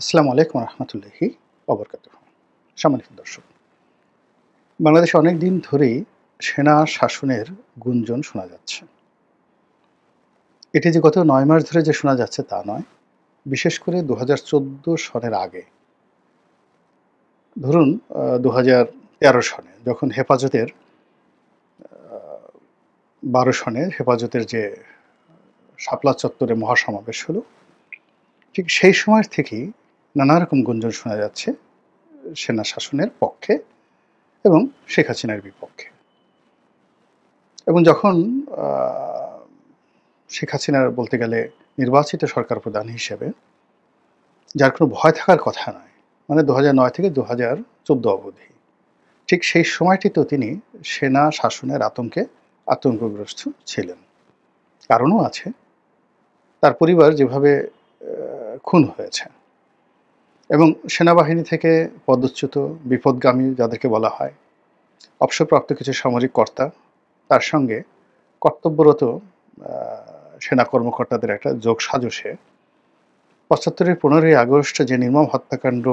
আসসালামু আলাইকুম রহমতুল্লাহি ওবরকাতুহ। সম্মানিত দর্শক, বাংলাদেশে অনেক দিন ধরেই সেনা শাসনের গুঞ্জন শোনা যাচ্ছে। এটি যে গত ৯ মাস ধরে যে শোনা যাচ্ছে তা নয়। বিশেষ করে ২০১৪ সনের আগে, ধরুন ২০১৩ সনে যখন হেফাজতের ১২ সনে হেফাজতের যে শাপলা চত্বরে মহাসমাবেশ হলো, ঠিক সেই সময় থেকেই নানা রকম গুঞ্জন শোনা যাচ্ছে সেনা শাসনের পক্ষে এবং শেখ হাসিনার বিপক্ষে। এবং যখন আ শেখ হাসিনার বলতে গেলে নির্বাচিত সরকার প্রধান হিসেবে যার কোনো ভয় থাকার কথা নয়। মানে ২০০৯ থেকে ২০১৪ অবধি। ঠিক সেই সময়টিতেও তিনি সেনা শাসনের আতঙ্কগ্রস্ত ছিলেন। কারণও আছে। তার পরিবার যেভাবে খুন হয়েছে এবং সেনাবাহিনী থেকে পদচ্যুত বিপদগামী যাদেরকে বলা হয়, অবসরপ্রাপ্ত কিছু সামরিক কর্তা, তার সঙ্গে কর্তব্যরত আ সেনা কর্মকর্তাদের একটা যোগসাজশে ৭৫-এর ১৫ই আগস্ট যে নির্মম হত্যাকাণ্ড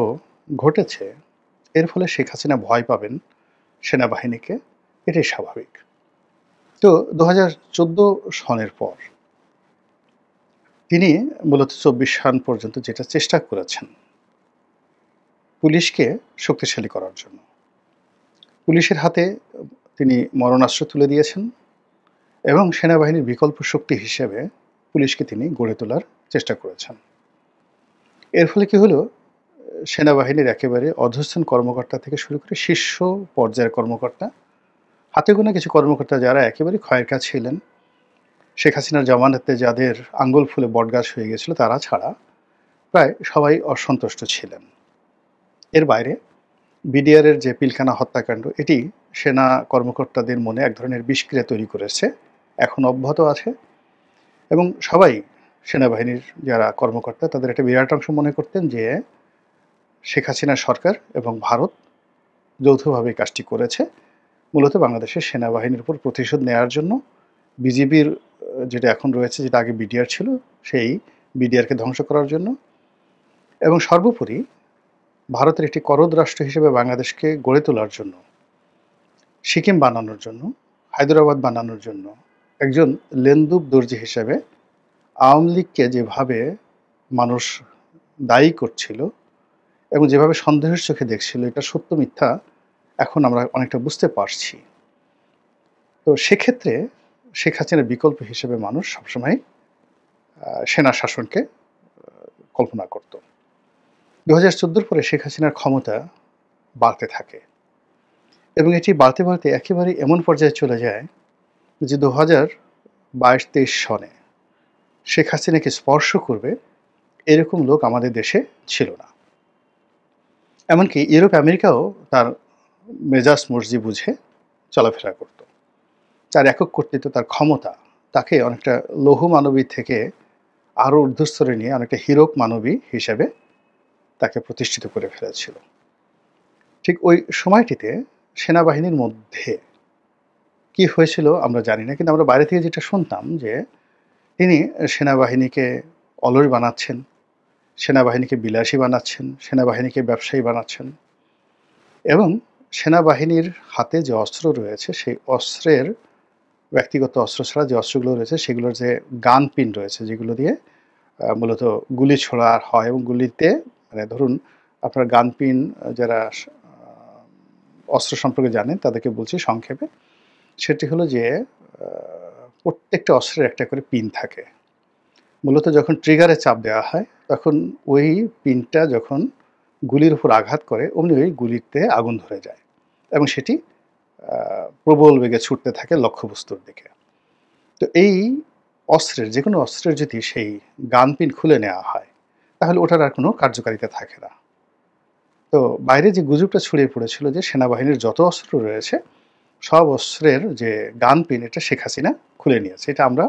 ঘটেছে, এর ফলে শেখ হাসিনা ভয় পাবেন সেনাবাহিনীকে, এটাই স্বাভাবিক। তো ২০১৪ সনের পর তিনি মূলত ২৪ সন পর্যন্ত যেটা চেষ্টা করেছেন, পুলিশকে শক্তিশালী করার জন্য। পুলিশের হাতে তিনি মরণাস্ত্র তুলে দিয়েছেন এবং সেনাবাহিনীর বিকল্প শক্তি হিসেবে পুলিশকে তিনি গড়ে তোলার চেষ্টা করেছেন। এর ফলে কি হলো? সেনাবাহিনীর একেবারে অধস্তন কর্মকর্তা থেকে শুরু করে শীর্ষ পর্যায়ের কর্মকর্তা, হাতে গোনা কিছু কর্মকর্তা যারা একেবারেই ক্ষয়ের কাজ ছিলেন, শেখ হাসিনার জামানাতে যাদের আঙ্গুল ফুলে বটগাছ হয়ে গেছিল তারা ছাড়া প্রায় সবাই অসন্তুষ্ট ছিলেন। এর বাইরে বিডিআরের যে পিলখানা হত্যাকাণ্ড, এটি সেনা কর্মকর্তাদের মনে এক ধরনের বিষক্রিয়া তৈরি করেছে, এখন অব্যাহত আছে এবং সবাই সেনাবাহিনীর যারা কর্মকর্তা তাদের একটা বিরাট অংশ মনে করতেন যে শেখ হাসিনার সরকার এবং ভারত যৌথভাবে এই কাজটি করেছে। মূলত বাংলাদেশের সেনাবাহিনীর উপর প্রতিশোধ নেয়ার জন্য বিজিবির যেটা এখন রয়েছে, যেটা আগে বিডিআর ছিল, সেই বিডিআরকে ধ্বংস করার জন্য এবং সর্বোপরি ভারতের একটি করদ রাষ্ট্র হিসেবে বাংলাদেশকে গড়ে তোলার জন্য, সিকিম বানানোর জন্য, হায়দ্রাবাদ বানানোর জন্য একজন লেন্দুব দর্জি হিসেবে আওয়ামী লীগকে যেভাবে মানুষ দায়ী করছিল এবং যেভাবে সন্দেহের চোখে দেখছিল, এটা সত্য মিথ্যা এখন আমরা অনেকটা বুঝতে পারছি। তো সেক্ষেত্রে শেখ হাসিনার বিকল্প হিসেবে মানুষ সবসময় সেনা শাসনকে কল্পনা করত। ২০১৪ পরে শেখ হাসিনার ক্ষমতা বাড়তে থাকে এবং এটি বাড়তে বাড়তে একেবারে এমন পর্যায়ে চলে যায় যে ২০২২-২৩ সনে শেখ হাসিনাকে স্পর্শ করবে এরকম লোক আমাদের দেশে ছিল না। এমনকি ইউরোপ আমেরিকাও তার মেজাজ মর্জি বুঝে চলাফেরা করত। তার একক কর্তৃত্ব, তার ক্ষমতা তাকে অনেকটা লৌহ মানবী থেকে আরও ঊর্ধ্বস্তরে নিয়ে অনেকটা হীরক মানবী হিসেবে তাকে প্রতিষ্ঠিত করে ফেলেছিল। ঠিক ওই সময়টিতে সেনাবাহিনীর মধ্যে কি হয়েছিল আমরা জানি না, কিন্তু আমরা বাইরে থেকে যেটা শুনতাম যে তিনি সেনাবাহিনীকে অলস বানাচ্ছেন, সেনাবাহিনীকে বিলাসী বানাচ্ছেন, সেনাবাহিনীকে ব্যবসায়ী বানাচ্ছেন এবং সেনাবাহিনীর হাতে যে অস্ত্র রয়েছে সেই অস্ত্রের, ব্যক্তিগত অস্ত্র ছাড়া যে অস্ত্রগুলো রয়েছে সেগুলোর যে গান পিন রয়েছে, যেগুলো দিয়ে মূলত গুলি ছোড়া হয় এবং গুলিতে মানে ধরুন আপনার গান পিন, যারা অস্ত্র সম্পর্কে জানেন তাদেরকে বলছি সংক্ষেপে, সেটি হলো যে প্রত্যেকটা অস্ত্রের একটা করে পিন থাকে। মূলত যখন ট্রিগারে চাপ দেওয়া হয় তখন ওই পিনটা যখন গুলির উপর আঘাত করে অমনি ওই গুলিতে আগুন ধরে যায় এবং সেটি প্রবল বেগে ছুটতে থাকে লক্ষ্যবস্তুর দিকে। তো এই অস্ত্রের, যে কোনো অস্ত্রের যদি সেই গান পিন খুলে নেওয়া হয় তাহলে ওটার আর কোনো কার্যকারিতা থাকে না। তো বাইরে যে গুজবটা ছড়িয়ে পড়েছিল যে সেনাবাহিনীর যত অস্ত্র রয়েছে সব অস্ত্রের যে গান পিন এটা শেখ হাসিনা খুলে নিয়েছে, এটা আমরা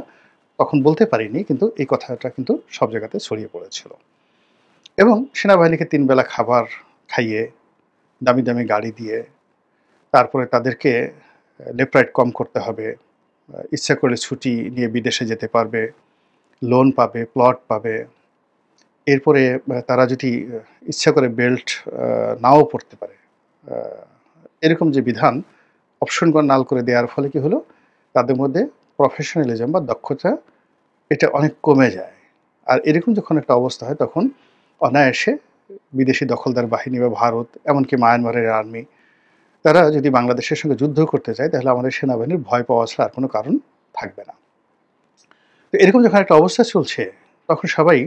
তখন বলতে পারিনি, কিন্তু এই কথাটা কিন্তু সব জায়গাতে ছড়িয়ে পড়েছিল এবং সেনাবাহিনীকে ৩ বেলা খাবার খাইয়ে, দামি দামি গাড়ি দিয়ে, তারপরে তাদেরকে লেফট রাইট কম করতে হবে, ইচ্ছা করলে ছুটি নিয়ে বিদেশে যেতে পারবে, লোন পাবে, প্লট পাবে, এরপরে তারা যদি ইচ্ছা করে বেল্ট নাও পড়তে পারে, আ এরকম যে বিধান অপশন নাল করে দেওয়ার ফলে কি হলো? তাদের মধ্যে প্রফেশনালিজম বা দক্ষতা এটা অনেক কমে যায়। আর এরকম যখন একটা অবস্থা হয় তখন অনায়াসে বিদেশি দখলদার বাহিনী বা ভারত, এমনকি মায়ানমারের আর্মি, তারা যদি বাংলাদেশের সঙ্গে যুদ্ধ করতে চায় তাহলে আমাদের সেনাবাহিনীর ভয় পাওয়া ছাড়া আর কোনো কারণ থাকবে না। তো এরকম যখন একটা অবস্থা চলছে তখন সবাই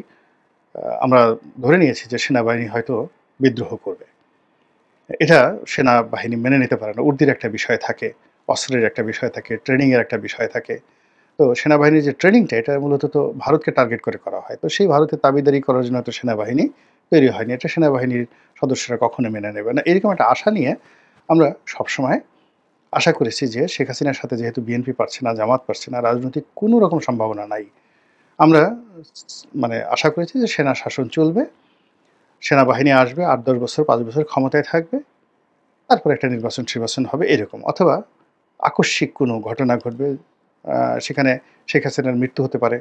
আমরা ধরে নিয়েছি যে সেনাবাহিনী হয়তো বিদ্রোহ করবে। এটা সেনাবাহিনী মেনে নিতে পারে না। উর্দির একটা বিষয় থাকে, অস্ত্রের একটা বিষয় থাকে, ট্রেনিং এর একটা বিষয় থাকে। তো সেনাবাহিনীর যে ট্রেনিংটা এটা মূলত তো ভারতকে টার্গেট করে করা হয়। তো সেই ভারতের দাবিদারি করার জন্য তো সেনাবাহিনী তৈরি হয়নি। এটা সেনাবাহিনীর সদস্যরা কখনো মেনে নেবে না। এরকম একটা আশা নিয়ে আমরা সবসময় আশা করেছি যে শেখ হাসিনার সাথে যেহেতু বিএনপি পারছে না, জামাত পারছে না, রাজনৈতিক কোনো রকম সম্ভাবনা নাই। আমরা মানে আশা করেছি যে সেনা শাসন চলবে, সেনাবাহিনী আসবে ৮-১০ বছর ৫ বছর ক্ষমতায় থাকবে। তারপর একটা নির্বাচন-টির্বাচন হবে এরকম। অথবা আকস্মিক কোনো ঘটনা ঘটবে। সেখানে শেখ হাসিনার মৃত্যু হতে পারে,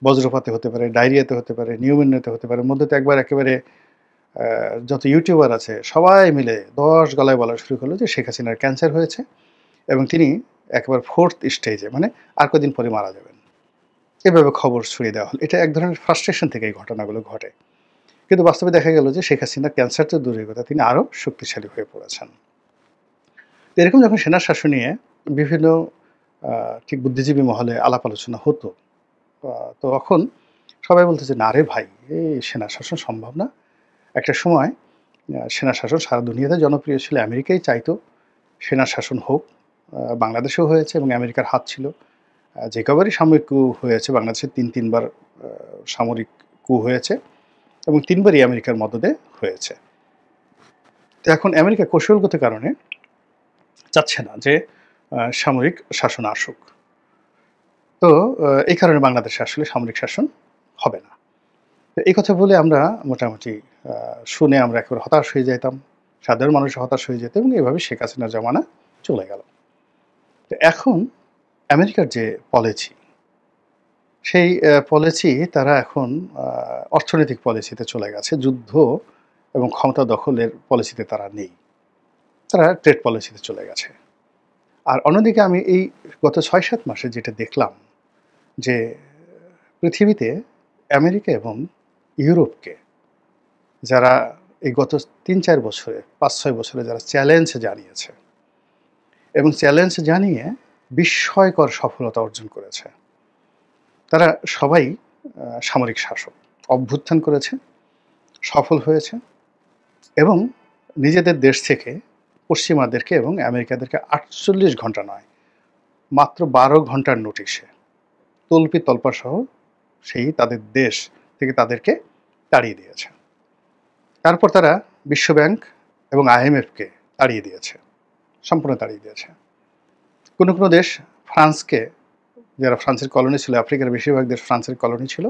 বজ্রপাতে হতে পারে, ডায়রিয়াতে হতে পারে, নিউমোনিয়াতে হতে পারে। মধ্যে তো একবার একেবারে আ যত ইউটিউবার আছে সবাই মিলে ১০ গলায় বলা শুরু করলো যে শেখ হাসিনার ক্যান্সার হয়েছে এবং তিনি একেবারে 4th স্টেজে, মানে আর কদিন পরে মারা যাবেন। এভাবে খবর ছড়িয়ে দেওয়া হলো। এটা এক ধরনের ফ্রাস্ট্রেশন থেকে এই ঘটনাগুলো ঘটে। কিন্তু বাস্তবে দেখা গেল যে শেখ হাসিনা ক্যান্সার তো দূরের কথা, তিনি আরও শক্তিশালী হয়ে পড়েছেন। তো এরকম যখন সেনা শাসন নিয়ে বিভিন্ন আ ঠিক বুদ্ধিজীবী মহলে আলাপ আলোচনা হতো, আ তখন সবাই বলত যে, "না রে ভাই, এই সেনা শাসন সম্ভব না।" একটা সময় সেনা শাসন সারা দুনিয়াতে জনপ্রিয় ছিল। আমেরিকাই চাইতো সেনা শাসন হোক। বাংলাদেশেও হয়েছে এবং আমেরিকার হাত ছিল। যে কবারই সামরিক কূ হয়েছে বাংলাদেশে ৩ বার সামরিক কূ হয়েছে এবং ৩ বারই আমেরিকার মদদে হয়েছে। তো এখন আমেরিকা কৌশলগত কারণে চাচ্ছে না যে সামরিক শাসন আসুক। তো এই কারণে বাংলাদেশে আসলে সামরিক শাসন হবে না। তো এই কথা বলে আমরা মোটামুটি আ শুনে আমরা একেবারে হতাশ হয়ে যাইতাম। সাধারণ মানুষ হতাশ হয়ে যেত এবং এভাবে শেখ হাসিনার জমানা চলে গেল। তো এখন আমেরিকার যে পলিসি, সেই পলিসি তারা এখন আ অর্থনৈতিক পলিসিতে চলে গেছে। যুদ্ধ এবং ক্ষমতা দখলের পলিসিতে তারা নেই। তারা ট্রেড পলিসিতে চলে গেছে। আর অন্যদিকে আমি এই গত ৬-৭ মাসে যেটা দেখলাম যে পৃথিবীতে আমেরিকা এবং ইউরোপকে যারা এই গত ৩-৪ বছরে ৫-৬ বছরে যারা চ্যালেঞ্জ জানিয়েছে এবং চ্যালেঞ্জ জানিয়ে বিস্ময়কর সফলতা অর্জন করেছে। তারা সবাই সামরিক শাসক। অভ্যুত্থান করেছে, সফল হয়েছে এবং নিজেদের দেশ থেকে পশ্চিমাদেরকে এবং আমেরিকাদেরকে ৪৮ ঘন্টা নয়, মাত্র ১২ ঘন্টার নোটিশে তল্পি-তল্পা সহ সেই তাদের দেশ থেকে তাদেরকে তাড়িয়ে দিয়েছে। তারপর তারা বিশ্বব্যাংক এবং IMFকে তাড়িয়ে দিয়েছে, সম্পূর্ণ তাড়িয়ে দিয়েছে। কোনো কোনো দেশ ফ্রান্সকে, যারা ফ্রান্সের কলোনি ছিল, আফ্রিকার বেশিরভাগ দেশ ফ্রান্সের কলোনি ছিল,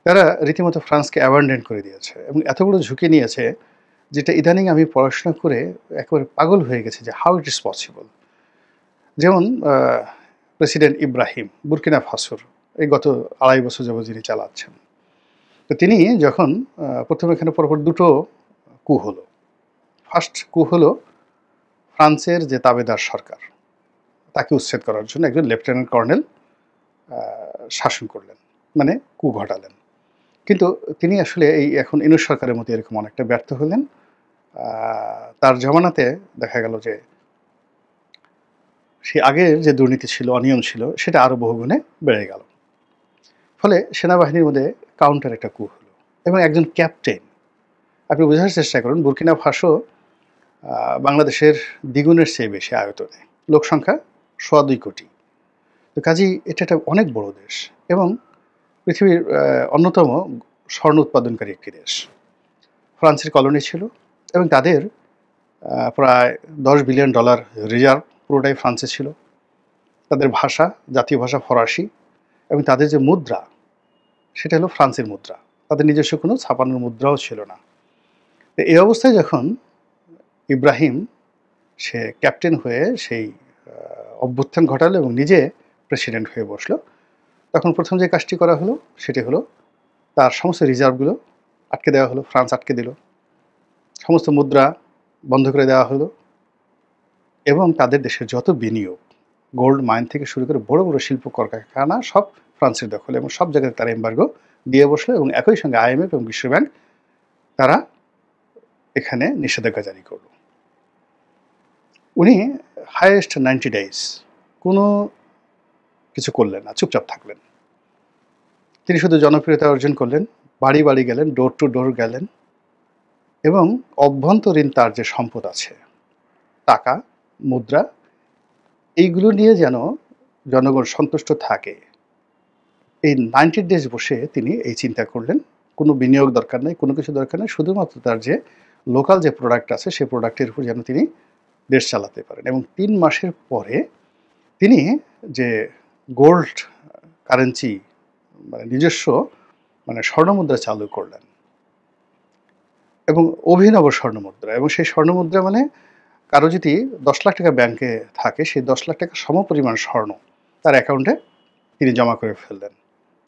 তারা রীতিমতো ফ্রান্সকে অ্যাবান্ডন করে দিয়েছে এবং এত বড় ঝুঁকি নিয়েছে যেটা ইদানিং আমি পড়াশোনা করে একেবারে পাগল হয়ে গেছি যে হাউ ইট ইজ পসিবল। যেমন প্রেসিডেন্ট ইব্রাহিম বুরকিনা ফাসোর এই গত ২.৫ বছর যাবৎ যিনি চালাচ্ছেন। তো তিনি যখন প্রথম এখানে পরপর দুটো কূ হলো। ফার্স্ট কূ হলো ফ্রান্সের যে তাবেদার সরকার, তাকে উচ্ছেদ করার জন্য একজন লেফটেন্যান্ট কর্নেল শাসন করলেন, মানে কূ ঘটালেন। কিন্তু তিনি আসলে এই এখন ইউনূস সরকারের মতো এরকম অনেকটা ব্যর্থ হলেন। তার জমানাতে দেখা গেল যে সেই আগের যে দুর্নীতি ছিল, অনিয়ম ছিল, সেটা আরও বহুগুণে বেড়ে গেল। ফলে সেনাবাহিনীর মধ্যে কাউন্টার একটা কূ হলো এবং একজন ক্যাপ্টেন, আপনি বোঝার চেষ্টা করুন, বুরকিনা ফাসো বাংলাদেশের দ্বিগুণের চেয়ে বেশি আয়তনে, লোক সংখ্যা ২.২ কোটি। তো কাজেই এটা একটা অনেক বড় দেশ এবং পৃথিবীর অন্যতম স্বর্ণ উৎপাদনকারী একটি দেশ। ফ্রান্সের কলোনি ছিল এবং তাদের প্রায় $10 বিলিয়ন রিজার্ভ পুরোটাই ফ্রান্সে ছিল। তাদের ভাষা, জাতীয় ভাষা ফরাসি এবং তাদের যে মুদ্রা, সেটা হলো ফ্রান্সের মুদ্রা। তাদের নিজস্ব কোনো ছাপানোর মুদ্রাও ছিল না। তো এই অবস্থায় যখন ইব্রাহিম সে ক্যাপ্টেন হয়ে সেই অভ্যুত্থান ঘটালো এবং নিজে প্রেসিডেন্ট হয়ে বসলো, তখন প্রথম যে কাজটি করা হলো সেটি হলো তার সমস্ত রিজার্ভগুলো আটকে দেওয়া হলো, ফ্রান্স আটকে দিল, সমস্ত মুদ্রা বন্ধ করে দেওয়া হলো এবং তাদের দেশের যত বিনিয়োগ, গোল্ড মাইন থেকে শুরু করে বড় বড় শিল্প কলকারখানা সব ফ্রান্সের দখলে এবং সব জায়গায় তারা এমবার্গো দিয়ে বসলো এবং একই সঙ্গে IMF এবং বিশ্বব্যাংক তারা এখানে নিষেধাজ্ঞা জারি করল। উনি হাইয়েস্ট 90 days কোনো কিছু করলেন না, চুপচাপ থাকলেন। তিনি শুধু জনপ্রিয়তা অর্জন করলেন, বাড়ি বাড়ি গেলেন, ডোর টু ডোর গেলেন এবং অভ্যন্তরীণ তার যে সম্পদ আছে, টাকা, মুদ্রা, এইগুলো নিয়ে যেন জনগণ সন্তুষ্ট থাকে, এই 90 days বসে তিনি এই চিন্তা করলেন। কোনো বিনিয়োগ দরকার নেই, কোনো কিছু দরকার নেই, শুধুমাত্র তার যে লোকাল যে প্রোডাক্ট আছে সেই প্রোডাক্টের উপর যেন তিনি দেশ চালাতে পারেন। এবং 3 মাসের পরে তিনি যে গোল্ড কারেন্সি মানে নিজস্ব মানে স্বর্ণমুদ্রা চালু করলেন এবং অভিনব স্বর্ণমুদ্রা, এবং সেই স্বর্ণমুদ্রা মানে কারো যদি 10 লাখ টাকা ব্যাংকে থাকে সেই 10 লাখ টাকা সমপরিমাণ স্বর্ণ তার অ্যাকাউন্টে তিনি জমা করে ফেললেন।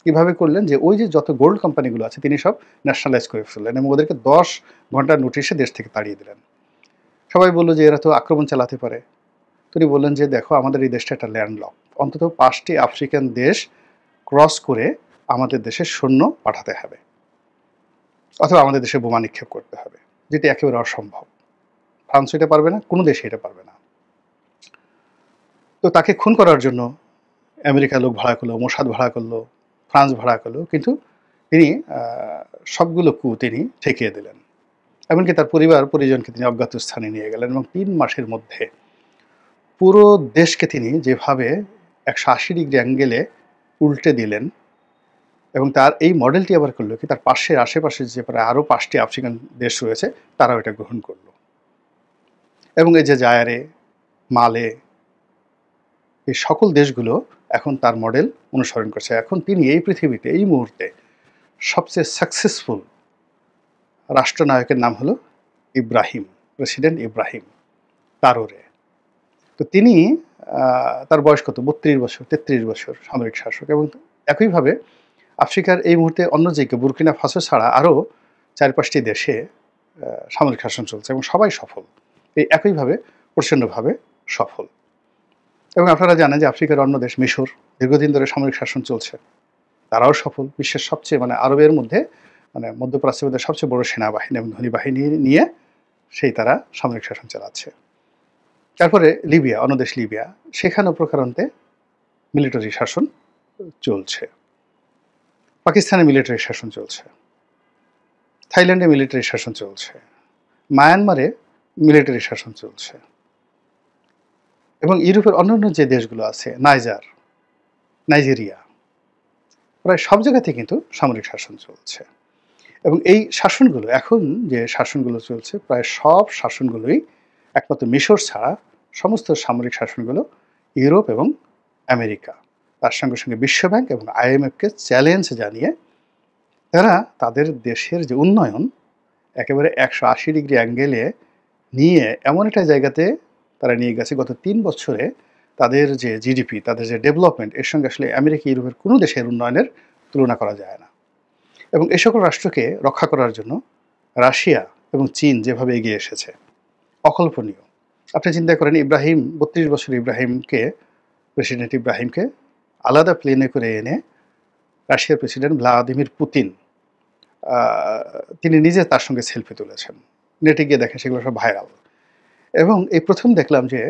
কীভাবে করলেন, যে ওই যে যত গোল্ড কোম্পানিগুলো আছে তিনি সব ন্যাশনালাইজ করে ফেললেন এবং ওদেরকে 10 ঘন্টার নোটিশে দেশ থেকে তাড়িয়ে দিলেন। সবাই বললো যে এরা তো আক্রমণ চালাতে পারে। তিনি বললেন যে দেখো, আমাদের এই দেশটা একটা ল্যান্ডলক, অন্তত 5টি আফ্রিকান দেশ ক্রস করে আমাদের দেশে সৈন্য পাঠাতে হবে অথবা আমাদের দেশে বোমা নিক্ষেপ করতে হবে, যেটি একেবারে অসম্ভব। ফ্রান্স এটা পারবে না, কোনো দেশে এটা পারবে না। তো তাকে খুন করার জন্য আমেরিকা লোক ভাড়া করলো, মোসাদ ভাড়া করলো, ফ্রান্স ভাড়া করলো, কিন্তু তিনি সবগুলো তিনি ঠেকিয়ে দিলেন। এমনকি তার পরিবার পরিজনকে তিনি অজ্ঞাত স্থানে নিয়ে গেলেন এবং 3 মাসের মধ্যে পুরো দেশকে তিনি যেভাবে 180 ডিগ্রি অ্যাঙ্গেলে উল্টে দিলেন। এবং তার এই মডেলটি আবার করলো কি, তার পাশের আশেপাশে যে প্রায় আরও 5টি আফ্রিকান দেশ রয়েছে তারাও এটা গ্রহণ করলো এবং এই যে জায়ারে, মালে, এই সকল দেশগুলো এখন তার মডেল অনুসরণ করছে। এখন তিনি এই পৃথিবীতে এই মুহূর্তে সবচেয়ে সাকসেসফুল রাষ্ট্রনায়কের নাম হলো ইব্রাহিম, প্রেসিডেন্ট ইব্রাহিম তারোরে। তো তিনি তার বয়স কত, 32 বছর 33 বছর সামরিক শাসক। এবং একইভাবে আফ্রিকার এই মুহূর্তে অন্য জায়গায় বুর্কিনা ফাসো ছাড়া আরও 4-5টি দেশে সামরিক শাসন চলছে এবং সবাই সফল, এই একইভাবে প্রচণ্ডভাবে সফল। এবং আপনারা জানেন যে আফ্রিকার অন্য দেশ মিশর, দীর্ঘদিন ধরে সামরিক শাসন চলছে, তারাও সফল। বিশ্বের সবচেয়ে মানে আরবের মধ্যে মানে মধ্যপ্রাচ্যের মধ্যে সবচেয়ে বড় সেনাবাহিনী এবং ধনী বাহিনী নিয়ে সেই তারা সামরিক শাসন চালাচ্ছে। তারপরে লিবিয়া, অন্য দেশ লিবিয়া, সেখানেও প্রকারান্তে মিলিটারি শাসন চলছে। পাকিস্তানে মিলিটারি শাসন চলছে, থাইল্যান্ডে মিলিটারি শাসন চলছে, মায়ানমারে মিলিটারি শাসন চলছে এবং ইউরোপের অন্যান্য যে দেশগুলো আছে, নাইজেরিয়া, প্রায় সব জায়গাতে কিন্তু সামরিক শাসন চলছে। এবং এই শাসনগুলো, এখন যে শাসনগুলো চলছে, প্রায় সব শাসনগুলোই একমাত্র মিশর ছাড়া সমস্ত সামরিক শাসনগুলো ইউরোপ এবং আমেরিকা, তার সঙ্গে সঙ্গে বিশ্বব্যাংক এবং IMFকে চ্যালেঞ্জ জানিয়ে তারা তাদের দেশের যে উন্নয়ন একেবারে 180 ডিগ্রি অ্যাঙ্গেলে নিয়ে এমন একটা জায়গাতে তারা নিয়ে গেছে। গত 3 বছরে তাদের যে জিডিপি, তাদের যে ডেভেলপমেন্ট, এর সঙ্গে আসলে আমেরিকা, ইউরোপের কোনো দেশের উন্নয়নের তুলনা করা যায় না। এবং এই সকল রাষ্ট্রকে রক্ষা করার জন্য রাশিয়া এবং চীন যেভাবে এগিয়ে এসেছে, অকল্পনীয়। আপনি চিন্তা করেন, ইব্রাহিম, 32 বছর প্রেসিডেন্ট ইব্রাহিমকে আলাদা প্লেনে করে এনে রাশিয়ার প্রেসিডেন্ট ভ্লাদিমির পুতিন তিনি নিজে তার সঙ্গে সেলফি তুলেছেন। নেটে গিয়ে দেখেন, সেগুলো সব ভাইরাল। এবং এই প্রথম দেখলাম যে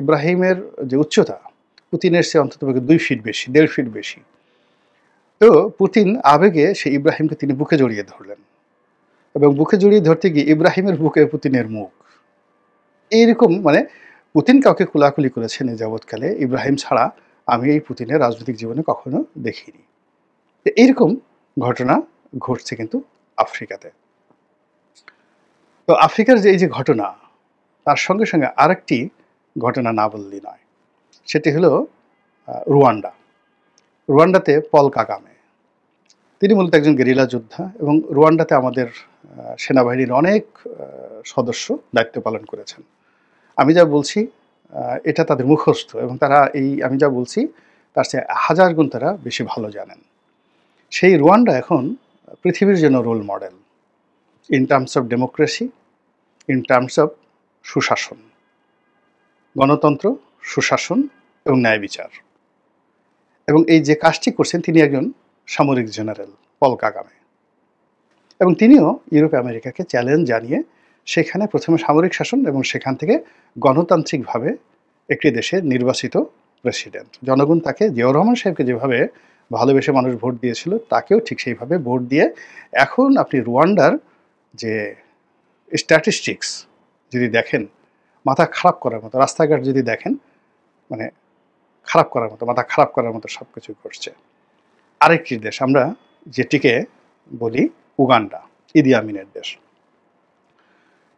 ইব্রাহিমের যে উচ্চতা পুতিনের চেয়ে অন্তত 2 ফিট বেশি, 1.5 ফিট বেশি। তো পুতিন আবেগে সেই ইব্রাহিমকে তিনি বুকে জড়িয়ে ধরলেন এবং বুকে জড়িয়ে ধরতে গিয়ে ইব্রাহিমের বুকে পুতিনের মুখ। এইরকম মানে পুতিন কাউকে কোলাকুলি করেছেন এই যাবৎকালে, ইব্রাহিম ছাড়া আমি এই পুতিনের রাজনৈতিক জীবনে কখনো দেখিনি। এইরকম ঘটনা ঘটছে কিন্তু আফ্রিকাতে। তো আফ্রিকার যে এই যে ঘটনা, তার সঙ্গে সঙ্গে আরেকটি ঘটনা না বললেই নয়, সেটি হলো রুয়ান্ডা। রুয়ান্ডাতে পল কাগামে, তিনি মূলত একজন গেরিলা যোদ্ধা এবং রুয়ান্ডাতে আমাদের সেনাবাহিনীর অনেক সদস্য দায়িত্ব পালন করেছেন। আমি যা বলছি এটা তাদের মুখস্থ এবং তারা এই আমি যা বলছি তার চেয়ে 1000 গুণ তারা বেশি ভালো জানেন। সেই রুয়ান্ডা এখন পৃথিবীর জন্য role model. In terms of democracy, in terms of সুশাসন, গণতন্ত্র, সুশাসন এবং ন্যায় বিচার। এবং এই যে কাজটি করছেন তিনি একজন সামরিক জেনারেল পল কাগামে, এবং তিনিও ইউরোপ আমেরিকাকে চ্যালেঞ্জ জানিয়ে সেখানে প্রথমে সামরিক শাসন এবং সেখান থেকে গণতান্ত্রিকভাবে একটি দেশের নির্বাচিত প্রেসিডেন্ট, জনগণ তাকে জিয়াউর রহমান সাহেবকে যেভাবে ভালোবেসে মানুষ ভোট দিয়েছিল তাকেও ঠিক সেইভাবে ভোট দিয়ে এখন আপনি রুয়ান্ডার যে স্ট্যাটিস্টিক্স যদি দেখেন, মাথা খারাপ করার মতো, রাস্তাঘাট যদি দেখেন মানে খারাপ করার মতো, মাথা খারাপ করার মতো সব কিছু ঘটছে। আরেকটি দেশ আমরা যেটিকে বলি উগান্ডা, ইদি আমিনের দেশ।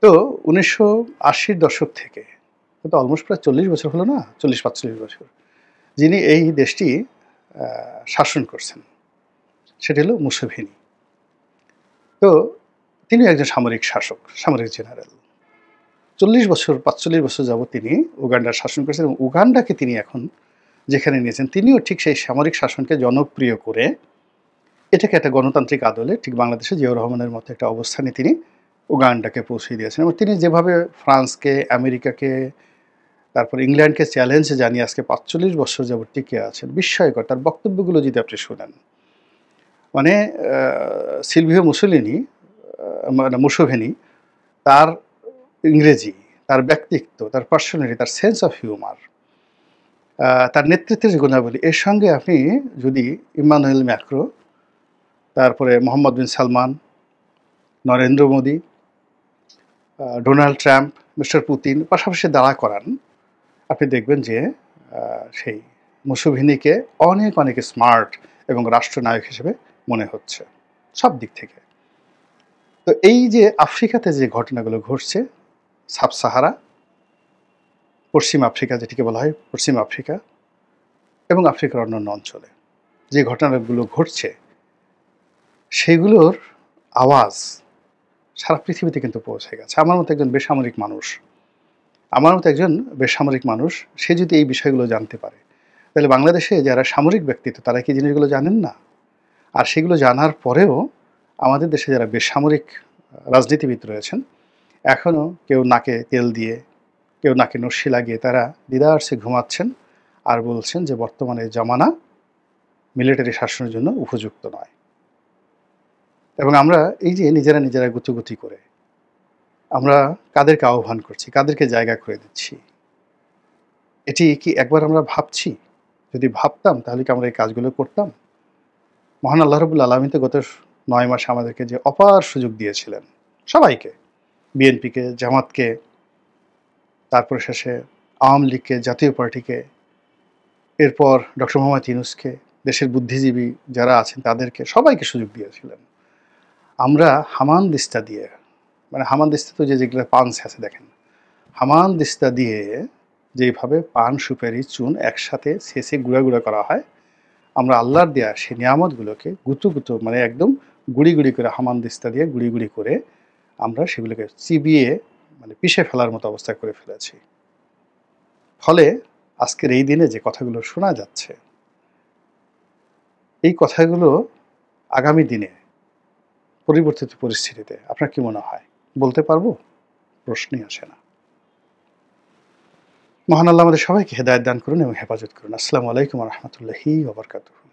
তো 1980-র দশক থেকে, তো অলমোস্ট প্রায় 40 বছর হলো না, 40-45 বছর, যিনি এই দেশটি শাসন করছেন সেটি হলো মুসেভেনি। তো তিনি একজন সামরিক শাসক, সামরিক জেনারেল। 45 বছর যাবত তিনি উগান্ডার শাসন করেছেন এবং উগান্ডাকে তিনি এখন যেখানে নিয়েছেন তিনিও ঠিক সেই সামরিক শাসনকে জনপ্রিয় করে এটাকে একটা গণতান্ত্রিক আদলে ঠিক বাংলাদেশে জিয়াউর রহমানের মতো একটা অবস্থানে তিনি উগান্ডাকে পৌঁছে দিয়েছেন। এবং তিনি যেভাবে ফ্রান্সকে, আমেরিকাকে, তারপর ইংল্যান্ডকে চ্যালেঞ্জ জানিয়ে আজকে 45 বছর যাবত টিকে আছেন, বিস্ময়কর। তার বক্তব্যগুলো যদি আপনি শোনেন, মানে সিলভিও মুসোলিনি, মানে মুসোভেনি, তার ইংরেজি, তার ব্যক্তিত্ব, তার পার্সোনালিটি, তার সেন্স অফ হিউমার, তার নেতৃত্বের যে গুণাবলী, এর সঙ্গে আপনি যদি ইমানুয়েল ম্যাক্রো, তারপরে Mohammed bin Salman, Narendra Modi, Donald Trump, mister Putin পাশাপাশি দাঁড়া করান, আপনি দেখবেন যে সেই মুসোভিনিকে অনেক অনেক স্মার্ট এবং রাষ্ট্রনায়ক হিসেবে মনে হচ্ছে সব দিক থেকে। তো এই যে আফ্রিকাতে যে ঘটনাগুলো ঘটছে, সাব সাহারা, পশ্চিম আফ্রিকা যেটিকে বলা হয় পশ্চিম আফ্রিকা, এবং আফ্রিকার অন্যান্য অঞ্চলে যে ঘটনাগুলো ঘটছে সেগুলোর আওয়াজ সারা পৃথিবীতে কিন্তু পৌঁছে গেছে। আমার মতো একজন বেসামরিক মানুষ সে যদি এই বিষয়গুলো জানতে পারে, তাহলে বাংলাদেশে যারা সামরিক ব্যক্তিত্ব তারা কি জিনিসগুলো জানেন না? আর সেগুলো জানার পরেও আমাদের দেশে যারা বেসামরিক রাজনীতিবিদ রয়েছেন, এখনও কেউ নাকে তেল দিয়ে, কেউ নাকে নস্যি লাগিয়ে তারা দিদারসে ঘুমাচ্ছেন আর বলছেন যে বর্তমানে জামানা মিলিটারি শাসনের জন্য উপযুক্ত নয়। এবং আমরা এই যে নিজেরা গুতুগুতি করে আমরা কাদেরকে আহ্বান করছি, কাদেরকে জায়গা করে দিচ্ছি, এটি কি একবার আমরা ভাবছি? যদি ভাবতাম তাহলে কি আমরা এই কাজগুলো করতাম? মহান আল্লাহ রাব্বুল আলামিন তো গত 9 মাসে আমাদেরকে যে অপার সুযোগ দিয়েছিলেন, সবাইকে, বিএনপিকে, জামাতকে, তারপরে শেষে আওয়ামী লীগকে, জাতীয় পার্টিকে, এরপর ডক্টর মোহাম্মদ ইউনূসকে, দেশের বুদ্ধিজীবী যারা আছেন তাদেরকে, সবাইকে সুযোগ দিয়েছিলেন। আমরা হামানদিস্তা দিয়ে, মানে হামানদিস্তা তো যেগুলো পান আছে দেখেন, হামানদিস্তা দিয়ে যেইভাবে পান, সুপারি, চুন একসাথে ছেঁচে গুঁড়া গুঁড়া করা হয়, আমরা আল্লাহর দেয়া সেই নিয়ামতগুলোকে গুঁতো মানে একদম গুঁড়ি করে হামানদিস্তা দিয়ে গুঁড়ি করে আমরা সেগুলোকে চিবিয়ে মানে পিষে ফেলার মতো অবস্থা করে ফেলেছি। ফলে আজকের এই দিনে যে কথাগুলো শোনা যাচ্ছে, এই কথাগুলো আগামী দিনে পরিবর্তিত পরিস্থিতিতে আপনার কি মনে হয়? বলতে পারবো? প্রশ্নই আসে না। মহান আল্লাহ আমাদের সবাইকে হেদায়েত দান করুন এবং হেফাজত করুন। আসসালামু আলাইকুম ওয়া রাহমাতুল্লাহি ওয়া বারাকাতুহু।